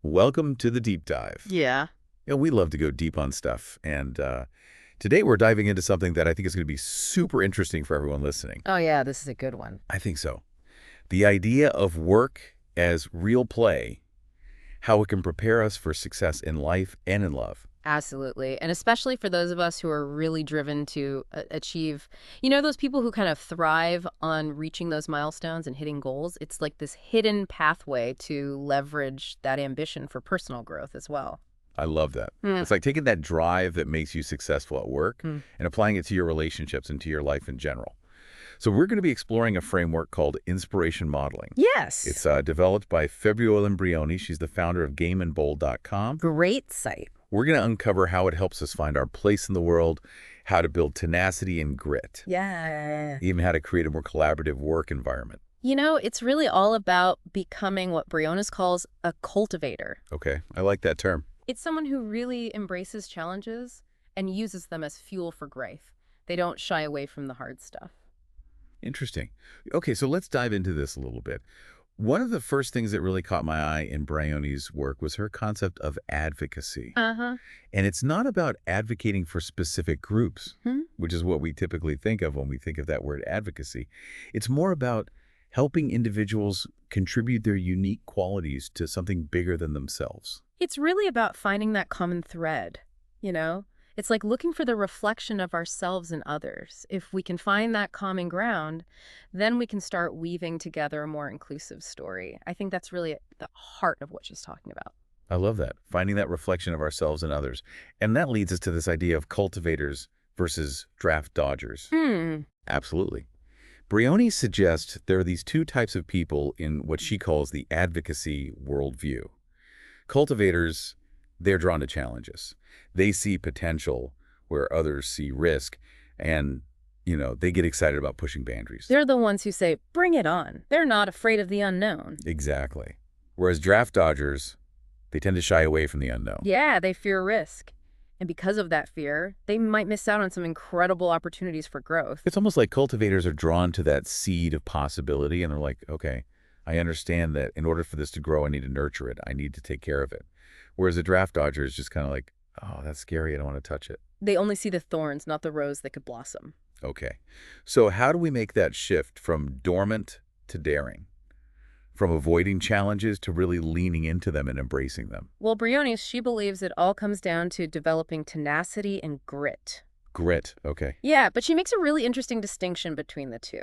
Welcome to the deep dive. Yeah. We love to go deep on stuff, and today we're diving into something that I think is going to be super interesting for everyone listening. Oh, yeah, this is a good one. I think so. The idea of work as real play, how it can prepare us for success in life and in love. Absolutely. And especially for those of us who are really driven to achieve, those people who kind of thrive on reaching those milestones and hitting goals. It's like this hidden pathway to leverage that ambition for personal growth as well. I love that. Mm. It's like taking that drive that makes you successful at work Mm. and applying it to your relationships and to your life in general. So we're going to be exploring a framework called inspiration modeling. Yes. It's developed by Februalin Briones. She's the founder of GameandBold.com. Great site. We're going to uncover how it helps us find our place in the world, how to build tenacity and grit, Yeah. even how to create a more collaborative work environment. It's really all about becoming what Briones calls a cultivator. Okay, I like that term. It's someone who really embraces challenges and uses them as fuel for growth. They don't shy away from the hard stuff. Interesting. Okay, so let's dive into this a little bit. One of the first things that really caught my eye in Briones' work was her concept of advocacy. Uh-huh. And it's not about advocating for specific groups, Hmm? which is what we typically think of when we think of that word advocacy. It's more about helping individuals contribute their unique qualities to something bigger than themselves. It's really about finding that common thread, you know? It's like looking for the reflection of ourselves in others. If we can find that common ground, then we can start weaving together a more inclusive story. I think that's really at the heart of what she's talking about. I love that, finding that reflection of ourselves and others. And that leads us to this idea of cultivators versus draft dodgers. Hmm. Absolutely. Briones suggests there are these two types of people in what she calls the advocacy worldview. Cultivators, they're drawn to challenges. They see potential where others see risk, and, they get excited about pushing boundaries. They're the ones who say, bring it on. They're not afraid of the unknown. Exactly. Whereas draft dodgers, they tend to shy away from the unknown. Yeah, they fear risk. And because of that fear, they might miss out on some incredible opportunities for growth. It's almost like cultivators are drawn to that seed of possibility, and they're like, okay, I understand that in order for this to grow, I need to nurture it. I need to take care of it. Whereas a draft dodger is just kind of like, oh, that's scary. I don't want to touch it. They only see the thorns, not the rose that could blossom. Okay. So how do we make that shift from dormant to daring? From avoiding challenges to really leaning into them and embracing them? Well, Briones, she believes it all comes down to developing tenacity and grit. Grit. Okay. Yeah, but she makes a really interesting distinction between the two.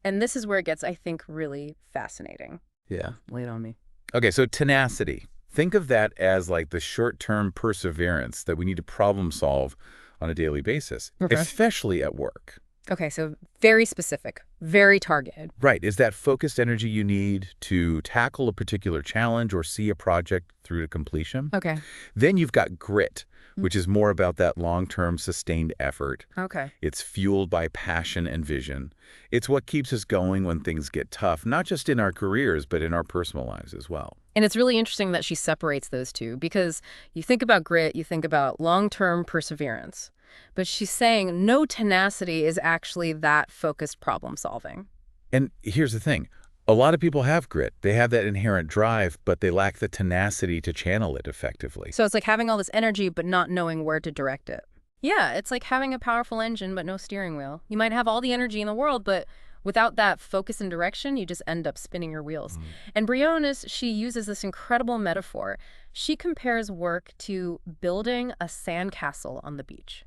And this is where it gets, I think, really fascinating. Yeah. Lay it on me. Okay, so tenacity. Think of that as like the short-term perseverance that we need to problem solve on a daily basis, Okay. especially at work. Okay, so very specific, very targeted. Right. Is that focused energy you need to tackle a particular challenge or see a project through to completion? Okay. Then you've got grit, which is more about that long-term sustained effort. Okay. It's fueled by passion and vision. It's what keeps us going when things get tough, not just in our careers, but in our personal lives as well. And it's really interesting that she separates those two because you think about grit, you think about long-term perseverance. But she's saying no tenacity is actually that focused problem solving. And here's the thing. A lot of people have grit. They have that inherent drive, but they lack the tenacity to channel it effectively. So it's like having all this energy but not knowing where to direct it. Yeah, it's like having a powerful engine but no steering wheel. You might have all the energy in the world, but without that focus and direction, you just end up spinning your wheels. And Briones, she uses this incredible metaphor. She compares work to building a sandcastle on the beach.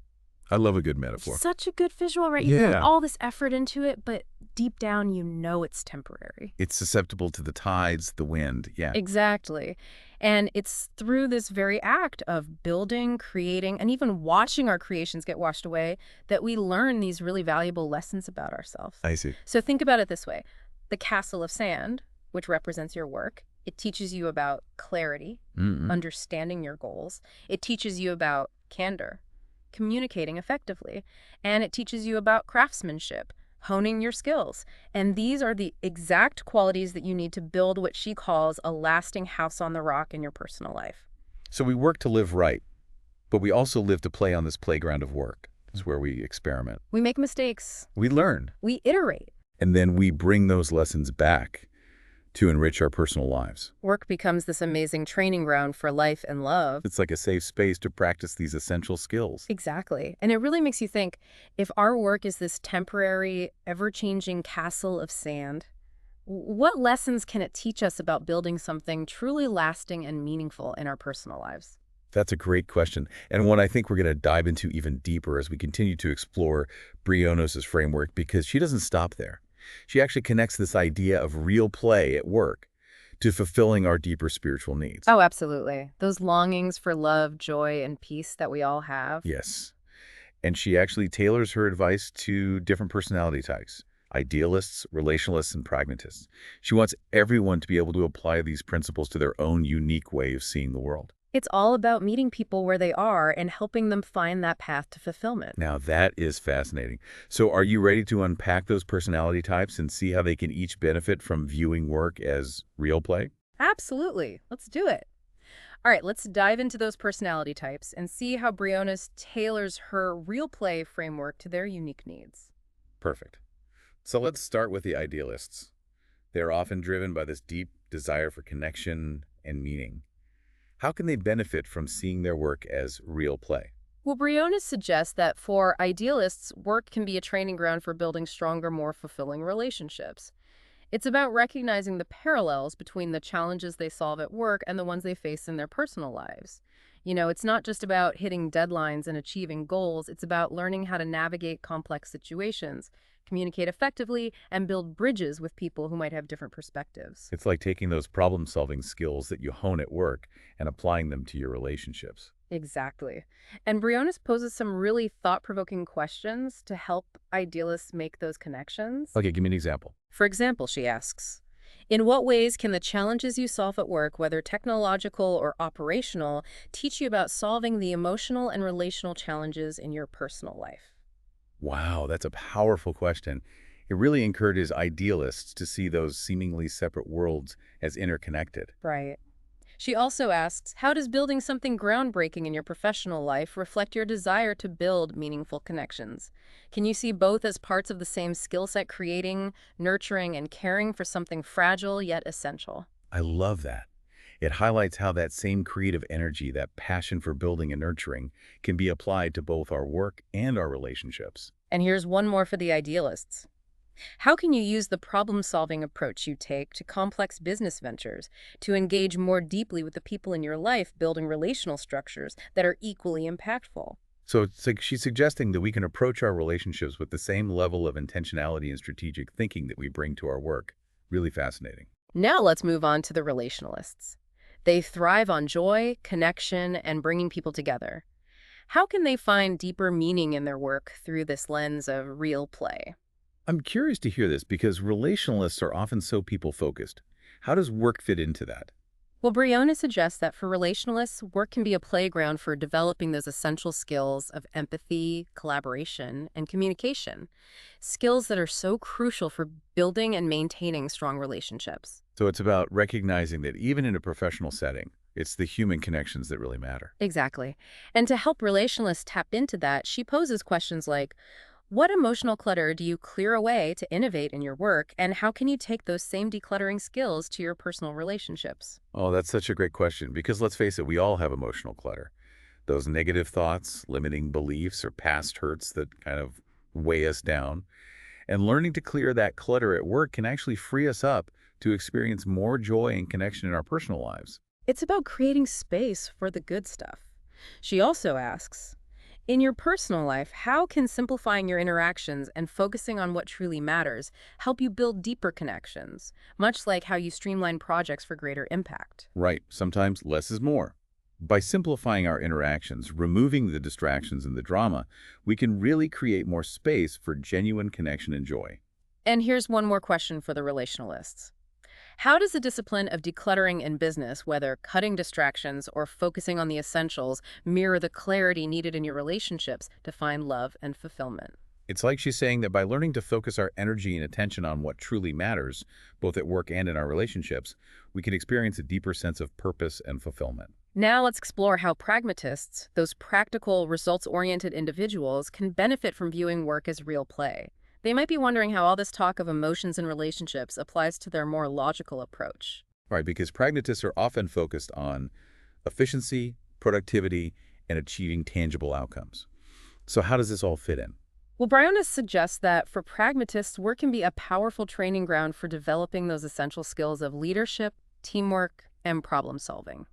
I love a good metaphor. Such a good visual, right? You put Yeah. all this effort into it, but deep down you know it's temporary. It's susceptible to the tides, the wind. Yeah. Exactly. And it's through this very act of building, creating, and even watching our creations get washed away that we learn these really valuable lessons about ourselves. I see. So think about it this way. The castle of sand, which represents your work, it teaches you about clarity, understanding your goals. It teaches you about candor, communicating effectively, and it teaches you about craftsmanship, honing your skills. And these are the exact qualities that you need to build what she calls a lasting house on the rock in your personal life. So we work to live right, but we also live to play on this playground of work. It's where we experiment. We make mistakes. We learn. We iterate. And then we bring those lessons back to enrich our personal lives. Work becomes this amazing training ground for life and love. It's like a safe space to practice these essential skills. Exactly. And it really makes you think, if our work is this temporary, ever-changing castle of sand, what lessons can it teach us about building something truly lasting and meaningful in our personal lives? That's a great question, and one I think we're going to dive into even deeper as we continue to explore Briones' framework, because she doesn't stop there. She actually connects this idea of real play at work to fulfilling our deeper spiritual needs. Oh, absolutely. Those longings for love, joy, and peace that we all have. Yes, and she actually tailors her advice to different personality types: idealists, relationalists, and pragmatists. She wants everyone to be able to apply these principles to their own unique way of seeing the world. It's all about meeting people where they are and helping them find that path to fulfillment. Now that is fascinating. So are you ready to unpack those personality types and see how they can each benefit from viewing work as real play? Absolutely. Let's do it. All right, let's dive into those personality types and see how Briones tailors her real play framework to their unique needs. Perfect. So let's start with the idealists. They're often driven by this deep desire for connection and meaning. How can they benefit from seeing their work as real play? Well, Briones suggests that for idealists, work can be a training ground for building stronger, more fulfilling relationships. It's about recognizing the parallels between the challenges they solve at work and the ones they face in their personal lives. It's not just about hitting deadlines and achieving goals, it's about learning how to navigate complex situations, communicate effectively, and build bridges with people who might have different perspectives. It's like taking those problem-solving skills that you hone at work and applying them to your relationships. Exactly. And Briones poses some really thought-provoking questions to help idealists make those connections. Okay, give me an example. For example, she asks, in what ways can the challenges you solve at work, whether technological or operational, teach you about solving the emotional and relational challenges in your personal life? Wow, that's a powerful question. It really encourages idealists to see those seemingly separate worlds as interconnected. Right. She also asks, how does building something groundbreaking in your professional life reflect your desire to build meaningful connections? Can you see both as parts of the same skill set, creating, nurturing, and caring for something fragile yet essential? I love that. It highlights how that same creative energy, that passion for building and nurturing, can be applied to both our work and our relationships. And here's one more for the idealists. How can you use the problem-solving approach you take to complex business ventures to engage more deeply with the people in your life, building relational structures that are equally impactful? So it's like she's suggesting that we can approach our relationships with the same level of intentionality and strategic thinking that we bring to our work. Really fascinating. Now let's move on to the relationalists. They thrive on joy, connection, and bringing people together. How can they find deeper meaning in their work through this lens of real play? I'm curious to hear this because relationalists are often so people-focused. How does work fit into that? Well, Briones suggests that for relationalists, work can be a playground for developing those essential skills of empathy, collaboration, and communication, skills that are so crucial for building and maintaining strong relationships. So it's about recognizing that even in a professional setting, it's the human connections that really matter. Exactly. And to help relationalists tap into that, she poses questions like, what emotional clutter do you clear away to innovate in your work, and how can you take those same decluttering skills to your personal relationships? Oh, that's such a great question because let's face it, we all have emotional clutter. Those negative thoughts, limiting beliefs, or past hurts that kind of weigh us down. And learning to clear that clutter at work can actually free us up to experience more joy and connection in our personal lives. It's about creating space for the good stuff. She also asks, in your personal life, how can simplifying your interactions and focusing on what truly matters help you build deeper connections, much like how you streamline projects for greater impact? Right, sometimes less is more. By simplifying our interactions, removing the distractions and the drama, we can really create more space for genuine connection and joy. And here's one more question for the relationalists. How does the discipline of decluttering in business, whether cutting distractions or focusing on the essentials, mirror the clarity needed in your relationships to find love and fulfillment? It's like she's saying that by learning to focus our energy and attention on what truly matters, both at work and in our relationships, we can experience a deeper sense of purpose and fulfillment. Now let's explore how pragmatists, those practical, results-oriented individuals, can benefit from viewing work as real play. They might be wondering how all this talk of emotions and relationships applies to their more logical approach. Right, because pragmatists are often focused on efficiency, productivity, and achieving tangible outcomes. So how does this all fit in? Well, Briones suggests that for pragmatists, work can be a powerful training ground for developing those essential skills of leadership, teamwork, and problem solving.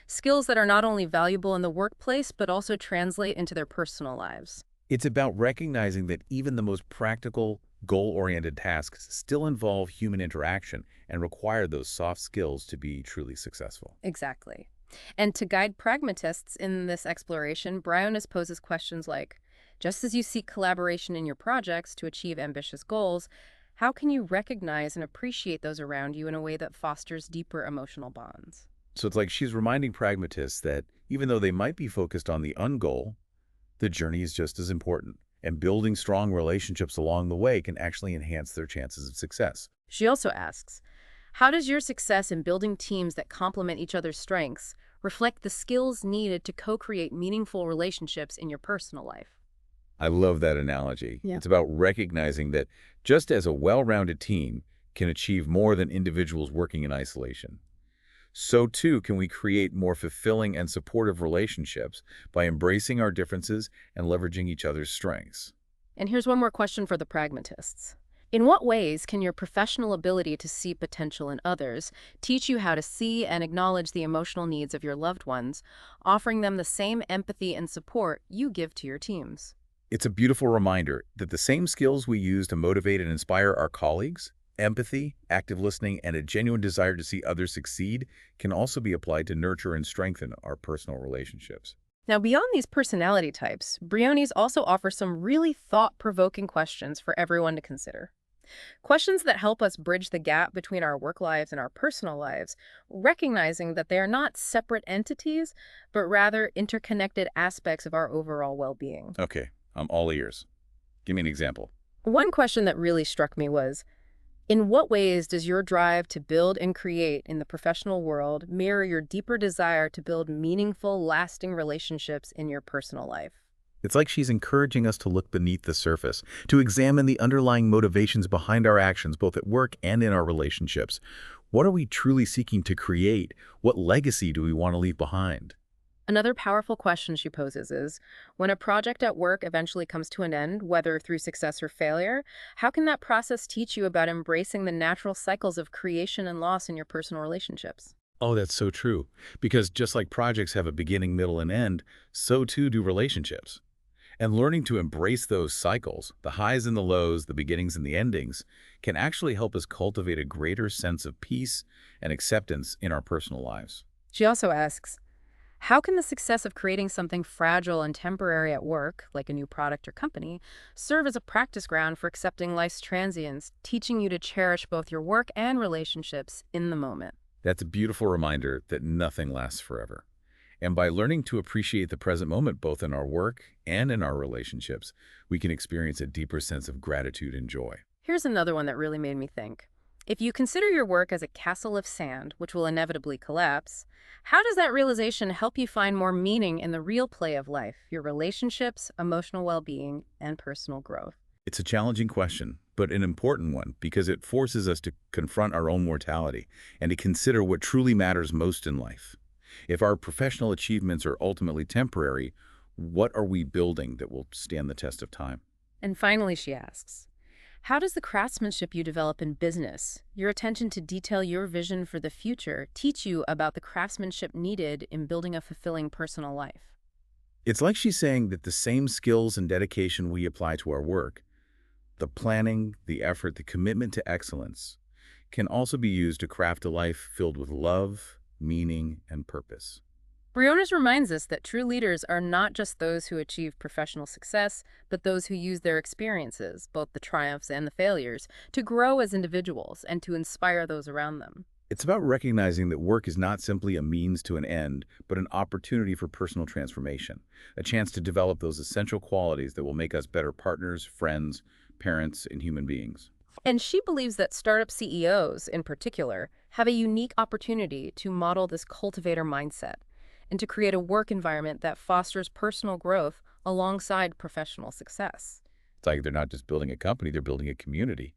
Skills that are not only valuable in the workplace, but also translate into their personal lives. It's about recognizing that even the most practical, goal-oriented tasks still involve human interaction and require those soft skills to be truly successful. Exactly. And to guide pragmatists in this exploration, Briones poses questions like, just as you seek collaboration in your projects to achieve ambitious goals, how can you recognize and appreciate those around you in a way that fosters deeper emotional bonds? So it's like she's reminding pragmatists that even though they might be focused on the ungoal, the journey is just as important, and building strong relationships along the way can actually enhance their chances of success. She also asks, how does your success in building teams that complement each other's strengths reflect the skills needed to co-create meaningful relationships in your personal life? I love that analogy. Yeah. It's about recognizing that just as a well-rounded team can achieve more than individuals working in isolation, so too can we create more fulfilling and supportive relationships by embracing our differences and leveraging each other's strengths. And here's one more question for the pragmatists. In what ways can your professional ability to see potential in others teach you how to see and acknowledge the emotional needs of your loved ones, offering them the same empathy and support you give to your teams? It's a beautiful reminder that the same skills we use to motivate and inspire our colleagues, empathy, active listening, and a genuine desire to see others succeed, can also be applied to nurture and strengthen our personal relationships. Now, beyond these personality types, Briones also offers some really thought-provoking questions for everyone to consider. Questions that help us bridge the gap between our work lives and our personal lives, recognizing that they are not separate entities, but rather interconnected aspects of our overall well-being. Okay, I'm all ears. Give me an example. One question that really struck me was, in what ways does your drive to build and create in the professional world mirror your deeper desire to build meaningful, lasting relationships in your personal life? It's like she's encouraging us to look beneath the surface, to examine the underlying motivations behind our actions, both at work and in our relationships. What are we truly seeking to create? What legacy do we want to leave behind? Another powerful question she poses is, when a project at work eventually comes to an end, whether through success or failure, how can that process teach you about embracing the natural cycles of creation and loss in your personal relationships? Oh, that's so true. Because just like projects have a beginning, middle, and end, so too do relationships. And learning to embrace those cycles, the highs and the lows, the beginnings and the endings, can actually help us cultivate a greater sense of peace and acceptance in our personal lives. She also asks, how can the success of creating something fragile and temporary at work, like a new product or company, serve as a practice ground for accepting life's transients, teaching you to cherish both your work and relationships in the moment? That's a beautiful reminder that nothing lasts forever. And by learning to appreciate the present moment both in our work and in our relationships, we can experience a deeper sense of gratitude and joy. Here's another one that really made me think. If you consider your work as a castle of sand, which will inevitably collapse, how does that realization help you find more meaning in the real play of life, your relationships, emotional well-being, and personal growth? It's a challenging question, but an important one because it forces us to confront our own mortality and to consider what truly matters most in life. If our professional achievements are ultimately temporary, what are we building that will stand the test of time? And finally, she asks, how does the craftsmanship you develop in business, your attention to detail your vision for the future, teach you about the craftsmanship needed in building a fulfilling personal life? It's like she's saying that the same skills and dedication we apply to our work, the planning, the effort, the commitment to excellence, can also be used to craft a life filled with love, meaning, and purpose. Briones reminds us that true leaders are not just those who achieve professional success, but those who use their experiences, both the triumphs and the failures, to grow as individuals and to inspire those around them. It's about recognizing that work is not simply a means to an end, but an opportunity for personal transformation, a chance to develop those essential qualities that will make us better partners, friends, parents, and human beings. And she believes that startup CEOs, in particular, have a unique opportunity to model this cultivator mindset and to create a work environment that fosters personal growth alongside professional success. It's like they're not just building a company, they're building a community,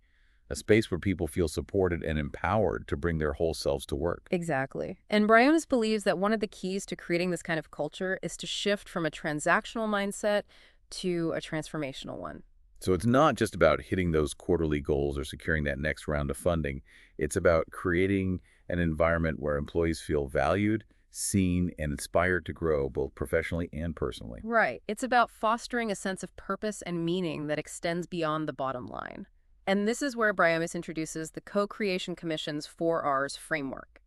a space where people feel supported and empowered to bring their whole selves to work. Exactly. And Briones believes that one of the keys to creating this kind of culture is to shift from a transactional mindset to a transformational one. So it's not just about hitting those quarterly goals or securing that next round of funding. It's about creating an environment where employees feel valued, seen, and inspired to grow both professionally and personally. Right. It's about fostering a sense of purpose and meaning that extends beyond the bottom line. And this is where Briones introduces the Co-Creation Commission's 4Rs framework.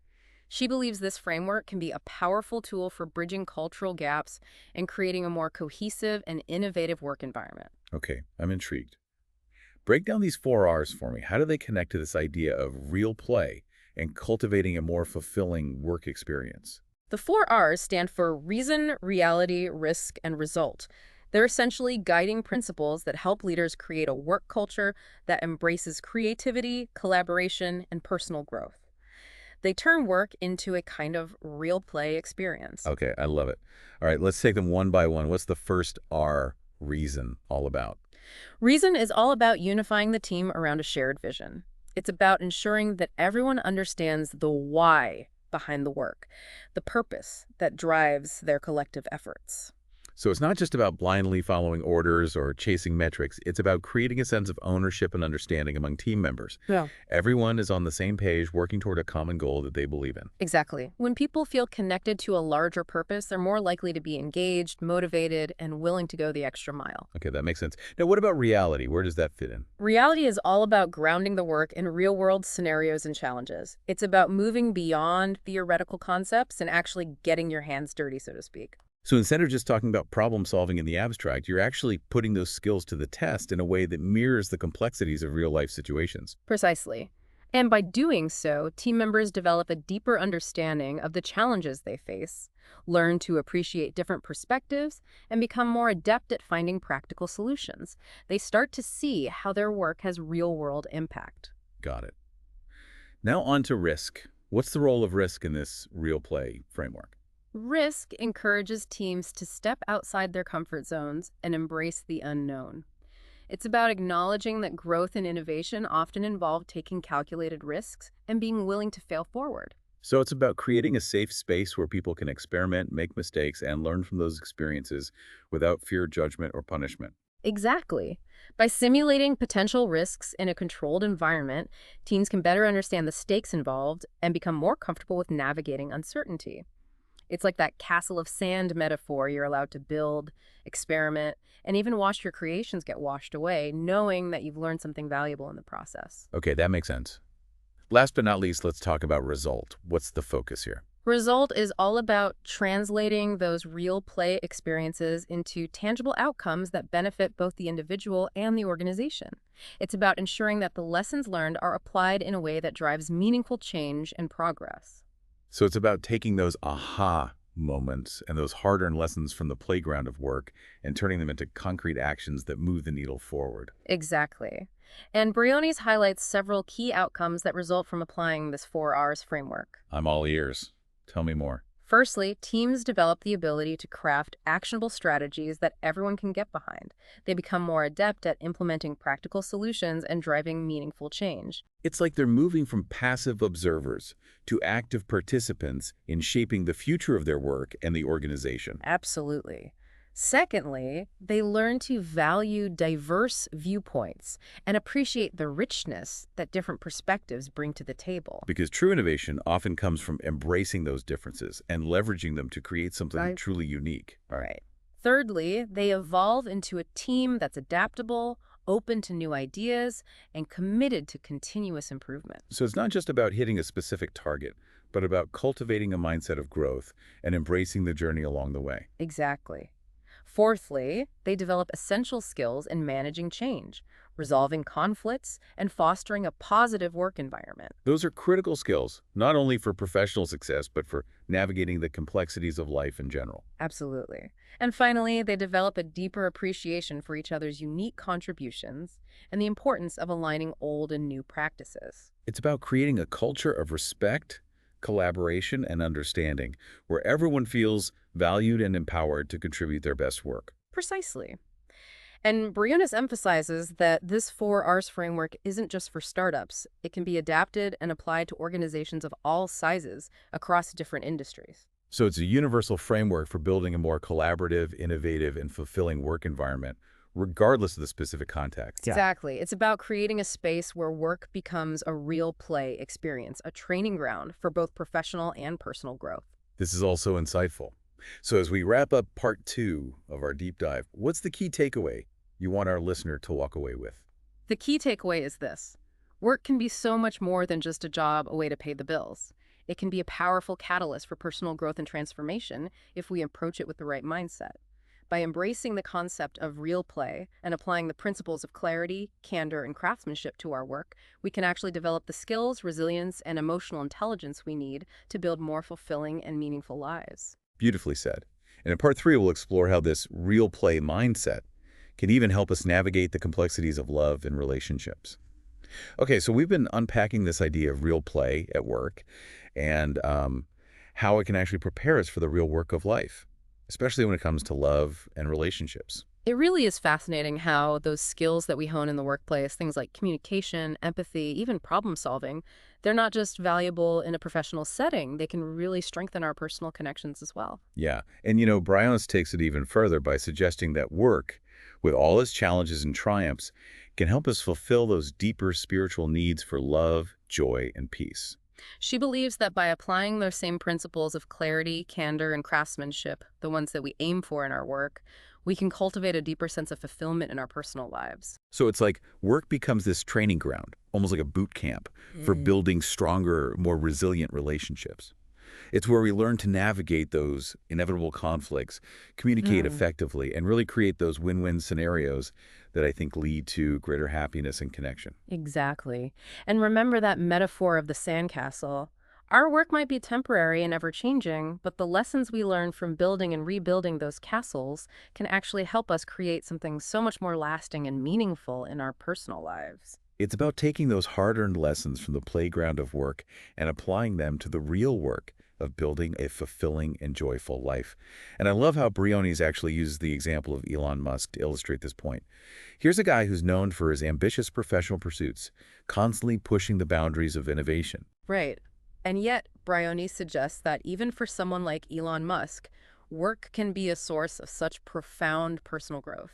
She believes this framework can be a powerful tool for bridging cultural gaps and creating a more cohesive and innovative work environment. Okay, I'm intrigued. Break down these 4 Rs for me. How do they connect to this idea of real play and cultivating a more fulfilling work experience? The 4Rs stand for reason, reality, risk, and result. They're essentially guiding principles that help leaders create a work culture that embraces creativity, collaboration, and personal growth. They turn work into a kind of real play experience. Okay, I love it. All right, let's take them one by one. What's the first R, reason, all about? Reason is all about unifying the team around a shared vision. It's about ensuring that everyone understands the why behind the work, the purpose that drives their collective efforts. So it's not just about blindly following orders or chasing metrics. It's about creating a sense of ownership and understanding among team members. Yeah. Everyone is on the same page, working toward a common goal that they believe in. Exactly. When people feel connected to a larger purpose, they're more likely to be engaged, motivated, and willing to go the extra mile. Okay, that makes sense. Now, what about reality? Where does that fit in? Reality is all about grounding the work in real-world scenarios and challenges. It's about moving beyond theoretical concepts and actually getting your hands dirty, so to speak. So instead of just talking about problem solving in the abstract, you're actually putting those skills to the test in a way that mirrors the complexities of real-life situations. Precisely. And by doing so, team members develop a deeper understanding of the challenges they face, learn to appreciate different perspectives, and become more adept at finding practical solutions. They start to see how their work has real-world impact. Got it. Now on to risk. What's the role of risk in this real play framework? Risk encourages teams to step outside their comfort zones and embrace the unknown. It's about acknowledging that growth and innovation often involve taking calculated risks and being willing to fail forward. So it's about creating a safe space where people can experiment, make mistakes, and learn from those experiences without fear, judgment, or punishment. Exactly. By simulating potential risks in a controlled environment, teams can better understand the stakes involved and become more comfortable with navigating uncertainty. It's like that castle of sand metaphor. You're allowed to build, experiment, and even watch your creations get washed away, knowing that you've learned something valuable in the process. Okay, that makes sense. Last but not least, let's talk about result. What's the focus here? Result is all about translating those real play experiences into tangible outcomes that benefit both the individual and the organization. It's about ensuring that the lessons learned are applied in a way that drives meaningful change and progress. So it's about taking those aha moments and those hard-earned lessons from the playground of work and turning them into concrete actions that move the needle forward. Exactly. And Briones highlights several key outcomes that result from applying this 4Rs framework. I'm all ears. Tell me more. Firstly, teams develop the ability to craft actionable strategies that everyone can get behind. They become more adept at implementing practical solutions and driving meaningful change. It's like they're moving from passive observers to active participants in shaping the future of their work and the organization. Absolutely. Secondly, they learn to value diverse viewpoints and appreciate the richness that different perspectives bring to the table. Because true innovation often comes from embracing those differences and leveraging them to create something Right. truly unique. Right. Thirdly, they evolve into a team that's adaptable, open to new ideas, and committed to continuous improvement. So it's not just about hitting a specific target, but about cultivating a mindset of growth and embracing the journey along the way. Exactly. Fourthly, they develop essential skills in managing change, resolving conflicts, and fostering a positive work environment. Those are critical skills, not only for professional success, but for navigating the complexities of life in general. Absolutely. And finally, they develop a deeper appreciation for each other's unique contributions and the importance of aligning old and new practices. It's about creating a culture of respect, collaboration, and understanding, where everyone feels valued and empowered to contribute their best work. Precisely. And Briones emphasizes that this 4 Rs framework isn't just for startups. It can be adapted and applied to organizations of all sizes across different industries. So it's a universal framework for building a more collaborative, innovative, and fulfilling work environment, regardless of the specific context. Yeah. Exactly. It's about creating a space where work becomes a real play experience, a training ground for both professional and personal growth. This is also insightful. So as we wrap up part 2 of our deep dive, what's the key takeaway you want our listener to walk away with? The key takeaway is this: work can be so much more than just a job, a way to pay the bills. It can be a powerful catalyst for personal growth and transformation if we approach it with the right mindset. By embracing the concept of real play and applying the principles of clarity, candor, and craftsmanship to our work, we can actually develop the skills, resilience, and emotional intelligence we need to build more fulfilling and meaningful lives. Beautifully said. And in part 3, we'll explore how this real play mindset can even help us navigate the complexities of love and relationships. Okay, so we've been unpacking this idea of real play at work and how it can actually prepare us for the real work of life, especially when it comes to love and relationships. It really is fascinating how those skills that we hone in the workplace, things like communication, empathy, even problem solving, they're not just valuable in a professional setting. They can really strengthen our personal connections as well. Yeah, and Briones takes it even further by suggesting that work, with all its challenges and triumphs, can help us fulfill those deeper spiritual needs for love, joy, and peace. She believes that by applying those same principles of clarity, candor, and craftsmanship, the ones that we aim for in our work, we can cultivate a deeper sense of fulfillment in our personal lives. So it's like work becomes this training ground, almost like a boot camp, for building stronger, more resilient relationships. It's where we learn to navigate those inevitable conflicts, communicate effectively, and really create those win-win scenarios that I think lead to greater happiness and connection. Exactly. And remember that metaphor of the sandcastle. Our work might be temporary and ever-changing, but the lessons we learn from building and rebuilding those castles can actually help us create something so much more lasting and meaningful in our personal lives. It's about taking those hard-earned lessons from the playground of work and applying them to the real work of building a fulfilling and joyful life. And I love how Briones actually uses the example of Elon Musk to illustrate this point. Here's a guy who's known for his ambitious professional pursuits, constantly pushing the boundaries of innovation. Right. And yet, Briones suggests that even for someone like Elon Musk, work can be a source of such profound personal growth.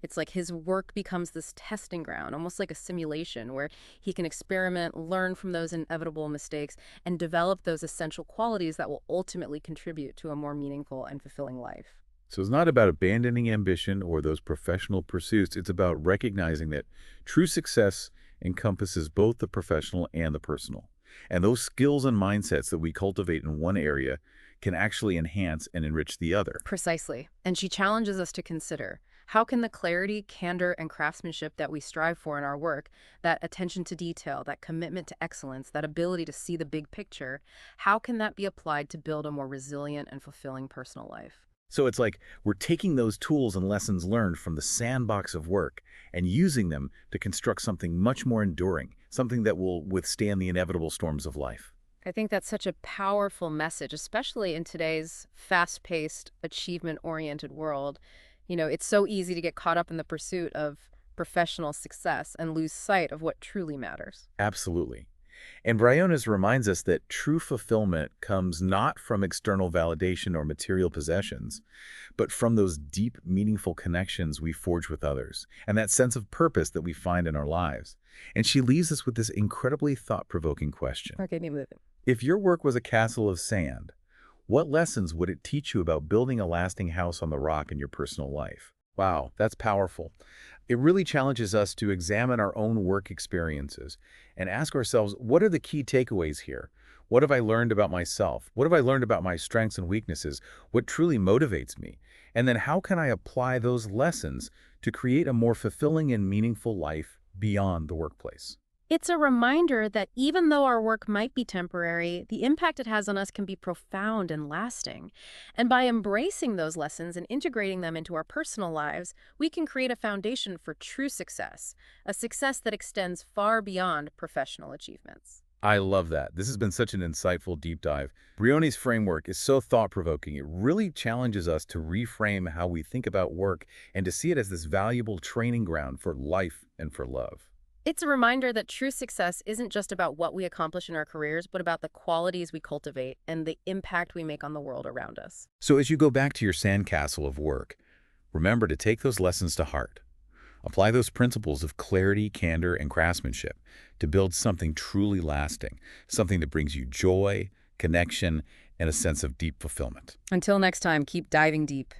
It's like his work becomes this testing ground, almost like a simulation where he can experiment, learn from those inevitable mistakes, and develop those essential qualities that will ultimately contribute to a more meaningful and fulfilling life. So it's not about abandoning ambition or those professional pursuits. It's about recognizing that true success encompasses both the professional and the personal. And those skills and mindsets that we cultivate in one area can actually enhance and enrich the other. Precisely. And she challenges us to consider, how can the clarity, candor, and craftsmanship that we strive for in our work, that attention to detail, that commitment to excellence, that ability to see the big picture, how can that be applied to build a more resilient and fulfilling personal life? So it's like we're taking those tools and lessons learned from the sandbox of work and using them to construct something much more enduring, something that will withstand the inevitable storms of life. I think that's such a powerful message, especially in today's fast-paced, achievement-oriented world. It's so easy to get caught up in the pursuit of professional success and lose sight of what truly matters. Absolutely. And Briones reminds us that true fulfillment comes not from external validation or material possessions, but from those deep, meaningful connections we forge with others, and that sense of purpose that we find in our lives. And she leaves us with this incredibly thought-provoking question. Okay, me move it. If your work was a castle of sand, what lessons would it teach you about building a lasting house on the rock in your personal life? Wow, that's powerful. It really challenges us to examine our own work experiences and ask ourselves, what are the key takeaways here? What have I learned about myself? What have I learned about my strengths and weaknesses? What truly motivates me? And then how can I apply those lessons to create a more fulfilling and meaningful life beyond the workplace? It's a reminder that even though our work might be temporary, the impact it has on us can be profound and lasting. And by embracing those lessons and integrating them into our personal lives, we can create a foundation for true success, a success that extends far beyond professional achievements. I love that. This has been such an insightful deep dive. Briones' framework is so thought-provoking. It really challenges us to reframe how we think about work and to see it as this valuable training ground for life and for love. It's a reminder that true success isn't just about what we accomplish in our careers, but about the qualities we cultivate and the impact we make on the world around us. So as you go back to your sandcastle of work, remember to take those lessons to heart. Apply those principles of clarity, candor, and craftsmanship to build something truly lasting, something that brings you joy, connection, and a sense of deep fulfillment. Until next time, keep diving deep.